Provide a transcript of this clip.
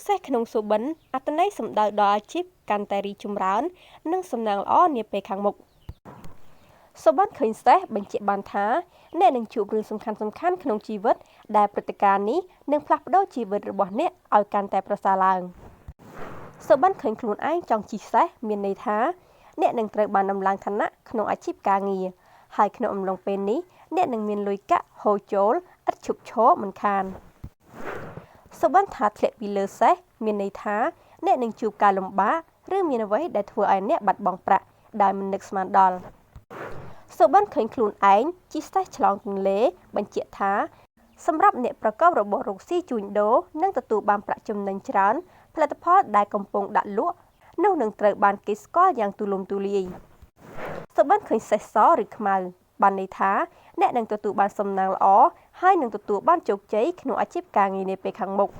សេះក្នុងសុបិនអត្តន័យសំដៅដល់អាជីពកាន់តែរីកចម្រើននិងសំណាងល្អនាពេលខាងមុខសុបិនឃើញសេះបញ្ជាក់បានថាអ្នកនឹងជួបរឿងសំខាន់ៗក្នុងជីវិតដែលព្រឹត្តិការណ៍នេះនឹងផ្លាស់ប្ដូរជីវិតរបស់អ្នកឲ្យកាន់តែប្រសើរឡើងសុបិនឃើញខ្លួនឯងចង់ជិះសេះមានន័យថាអ្នកនឹងត្រូវបានដំឡើងឋានៈក្នុងអាជីពការងារហើយក្នុងអំឡុងពេលនេះអ្នកនឹងមានលុយកាក់ហូរចូលឥតឈប់ឈរមិនខានសុបិនថាធ្លាក់ពីលើសេះមានន័យថាអ្នកនឹងជួបការលំបាកឬមានអ្វីដែលធ្វើឲ្យអ្នកបាត់បង់ប្រាក់ដែលមិននឹកស្មានដល់សុបិនឃើញខ្លួនឯងជិះសេះឆ្លងទន្លេបញ្ជាក់ថាសម្រាប់អ្នកប្រកបរបររកស៊ីជួញដូរនិងទទួលបានប្រាក់ចំណេញច្រើនផលិតផលដែលកំពុងដាក់លក់នោះនឹងត្រូវបានគេស្គាល់យ៉ាងទូលំទូលាយសុបិនឃើញសេះសឬខ្មៅបានន័យថាអ្នកនឹងទទួលបានសំណាងល្អហើយនឹងទទួលបានជោគជ័យក្នុងអាជីពការងារនាពេលខាងមុខ